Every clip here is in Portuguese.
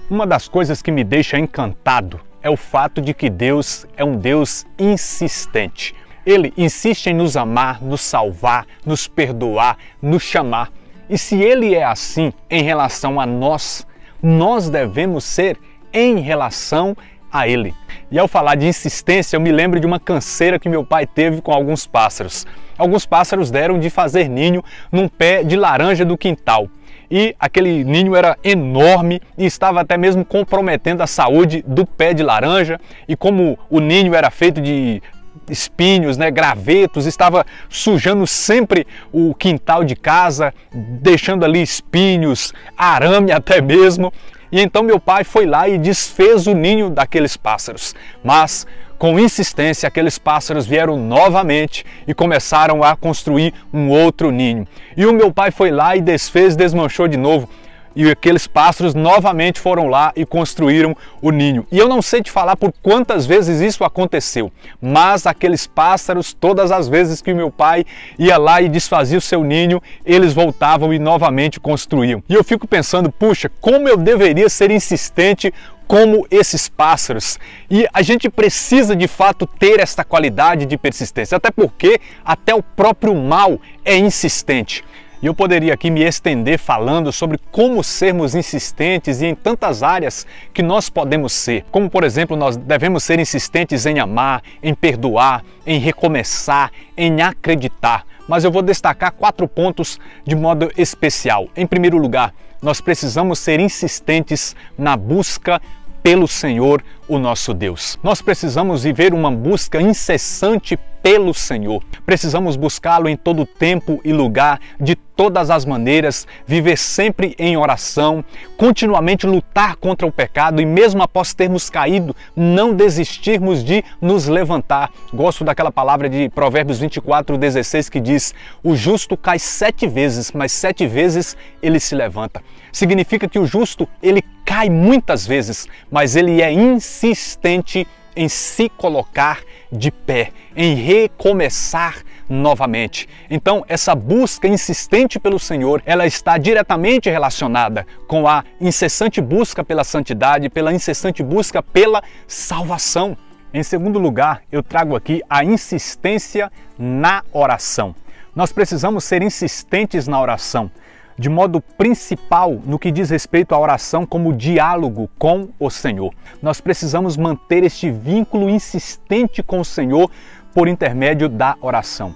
Uma das coisas que me deixa encantado é o fato de que Deus é um Deus insistente. Ele insiste em nos amar, nos salvar, nos perdoar, nos chamar. E se Ele é assim em relação a nós, nós devemos ser em relação a Ele. E ao falar de insistência, eu me lembro de uma canseira que meu pai teve com alguns pássaros. Alguns pássaros deram de fazer ninho num pé de laranja do quintal. E aquele ninho era enorme e estava até mesmo comprometendo a saúde do pé de laranja. E como o ninho era feito de espinhos, gravetos, estava sujando sempre o quintal de casa, deixando ali espinhos, arame até mesmo. E então meu pai foi lá e desfez o ninho daqueles pássaros. Mas com insistência, aqueles pássaros vieram novamente e começaram a construir um outro ninho. E o meu pai foi lá e desfez, desmanchou de novo. E aqueles pássaros novamente foram lá e construíram o ninho. E eu não sei te falar por quantas vezes isso aconteceu, mas aqueles pássaros, todas as vezes que o meu pai ia lá e desfazia o seu ninho, eles voltavam e novamente construíam. E eu fico pensando, puxa, como eu deveria ser insistente como esses pássaros. E a gente precisa de fato ter esta qualidade de persistência, até porque até o próprio mal é insistente. E eu poderia aqui me estender falando sobre como sermos insistentes e em tantas áreas que nós podemos ser. Como, por exemplo, nós devemos ser insistentes em amar, em perdoar, em recomeçar, em acreditar. Mas eu vou destacar 4 pontos de modo especial. Em primeiro lugar, nós precisamos ser insistentes na busca pelo Senhor, o nosso Deus. Nós precisamos viver uma busca incessante pelo Senhor. Precisamos buscá-lo em todo tempo e lugar, de todas as maneiras, viver sempre em oração, continuamente lutar contra o pecado e mesmo após termos caído, não desistirmos de nos levantar. Gosto daquela palavra de Provérbios 24:16 que diz: o justo cai 7 vezes, mas 7 vezes ele se levanta. Significa que o justo, ele cai muitas vezes, mas ele é insistente em se colocar de pé, em recomeçar novamente. Então, essa busca insistente pelo Senhor, ela está diretamente relacionada com a incessante busca pela santidade, pela incessante busca pela salvação. Em segundo lugar, eu trago aqui a insistência na oração. Nós precisamos ser insistentes na oração, de modo principal no que diz respeito à oração como diálogo com o Senhor. Nós precisamos manter este vínculo insistente com o Senhor por intermédio da oração.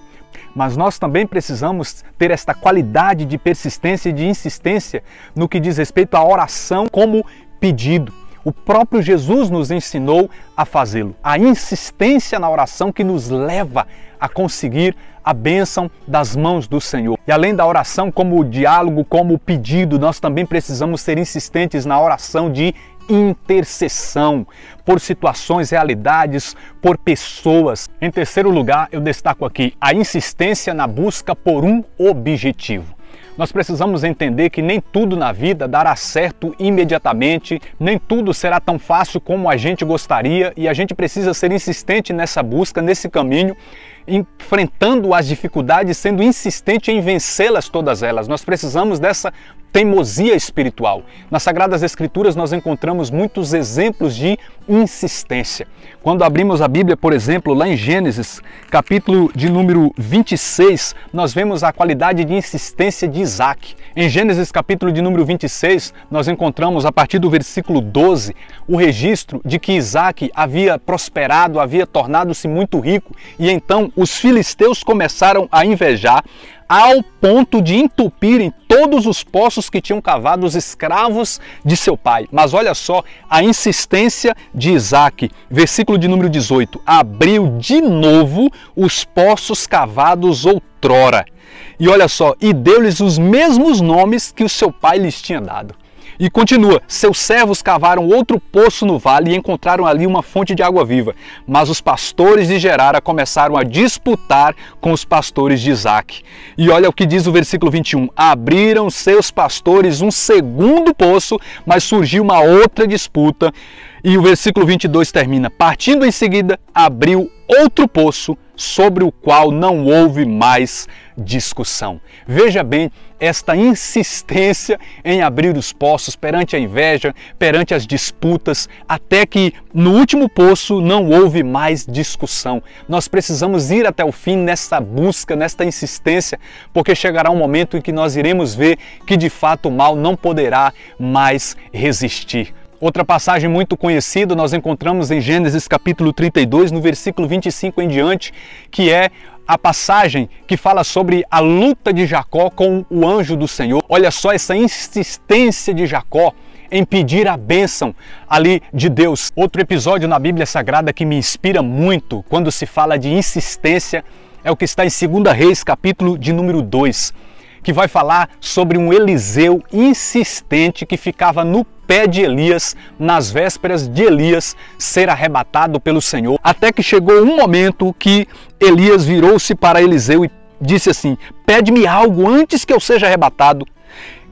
Mas nós também precisamos ter esta qualidade de persistência e de insistência no que diz respeito à oração como pedido. O próprio Jesus nos ensinou a fazê-lo. A insistência na oração que nos leva a conseguir a bênção das mãos do Senhor. E além da oração como diálogo, como pedido, nós também precisamos ser insistentes na oração de intercessão por situações, realidades, por pessoas. Em terceiro lugar, eu destaco aqui a insistência na busca por um objetivo. Nós precisamos entender que nem tudo na vida dará certo imediatamente, nem tudo será tão fácil como a gente gostaria e a gente precisa ser insistente nessa busca, nesse caminho, enfrentando as dificuldades, sendo insistente em vencê-las todas elas. Nós precisamos dessa teimosia espiritual. Nas Sagradas Escrituras nós encontramos muitos exemplos de insistência. Quando abrimos a Bíblia, por exemplo, lá em Gênesis, capítulo de número 26, nós vemos a qualidade de insistência de Isaac. Em Gênesis, capítulo de número 26, nós encontramos, a partir do versículo 12, o registro de que Isaac havia prosperado, havia tornado-se muito rico, e então os filisteus começaram a invejar, ao ponto de entupirem todos os poços que tinham cavado os escravos de seu pai. Mas olha só a insistência de Isaac, versículo de número 18, abriu de novo os poços cavados outrora. E olha só, e deu-lhes os mesmos nomes que o seu pai lhes tinha dado. E continua, seus servos cavaram outro poço no vale e encontraram ali uma fonte de água viva. Mas os pastores de Gerara começaram a disputar com os pastores de Isaac. E olha o que diz o versículo 21. Abriram seus pastores um segundo poço, mas surgiu uma outra disputa. E o versículo 22 termina. Partindo em seguida, abriu outro poço, sobre o qual não houve mais discussão. Veja bem esta insistência em abrir os poços perante a inveja, perante as disputas, até que no último poço não houve mais discussão. Nós precisamos ir até o fim nessa busca, nesta insistência, porque chegará um momento em que nós iremos ver que de fato o mal não poderá mais resistir. Outra passagem muito conhecida nós encontramos em Gênesis capítulo 32, no versículo 25 em diante, que é a passagem que fala sobre a luta de Jacó com o anjo do Senhor. Olha só essa insistência de Jacó em pedir a bênção ali de Deus. Outro episódio na Bíblia Sagrada que me inspira muito quando se fala de insistência é o que está em 2 Reis, capítulo de número 2, que vai falar sobre um Eliseu insistente que ficava no pé de Elias nas vésperas de Elias ser arrebatado pelo Senhor, até que chegou um momento que Elias virou-se para Eliseu e disse assim: pede-me algo antes que eu seja arrebatado,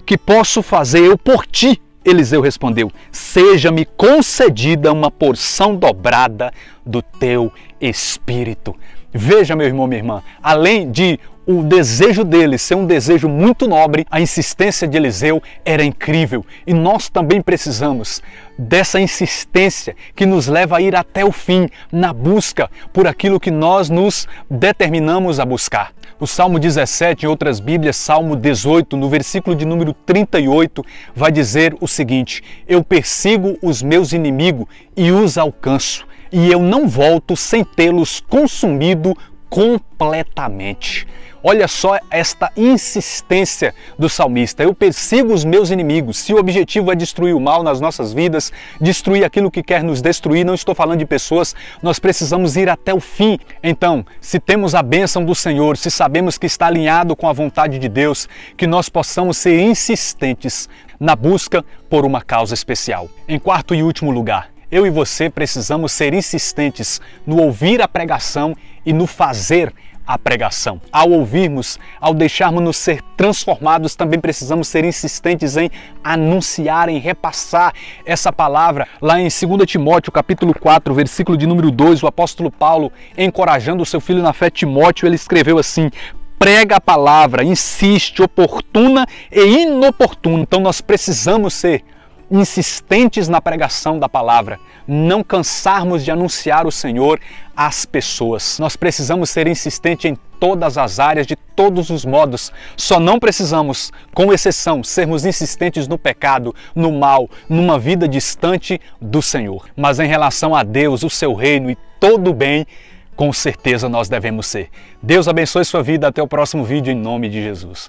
que posso fazer eu por ti? Eliseu respondeu: seja-me concedida uma porção dobrada do teu espírito. Veja, meu irmão, minha irmã, além de o desejo dele ser um desejo muito nobre, a insistência de Eliseu era incrível. E nós também precisamos dessa insistência que nos leva a ir até o fim na busca por aquilo que nós nos determinamos a buscar. O Salmo 17, em outras Bíblias, Salmo 18, no versículo de número 38, vai dizer o seguinte: eu persigo os meus inimigos e os alcanço, e eu não volto sem tê-los consumido completamente. Olha só esta insistência do salmista: eu persigo os meus inimigos. Se o objetivo é destruir o mal nas nossas vidas, destruir aquilo que quer nos destruir, não estou falando de pessoas, nós precisamos ir até o fim. Então, se temos a bênção do Senhor, se sabemos que está alinhado com a vontade de Deus, que nós possamos ser insistentes na busca por uma causa especial. Em quarto e último lugar, eu e você precisamos ser insistentes no ouvir a pregação e no fazer a pregação. Ao ouvirmos, ao deixarmos-nos ser transformados, também precisamos ser insistentes em anunciar, em repassar essa palavra. Lá em 2 Timóteo, capítulo 4, versículo de número 2, o apóstolo Paulo, encorajando o seu filho na fé Timóteo, ele escreveu assim: prega a palavra, insiste, oportuna e inoportuna. Então nós precisamos ser insistentes na pregação da palavra, não cansarmos de anunciar o Senhor às pessoas. Nós precisamos ser insistentes em todas as áreas, de todos os modos. Só não precisamos, com exceção, sermos insistentes no pecado, no mal, numa vida distante do Senhor. Mas em relação a Deus, o seu reino e todo o bem, com certeza nós devemos ser. Deus abençoe sua vida. Até o próximo vídeo, em nome de Jesus.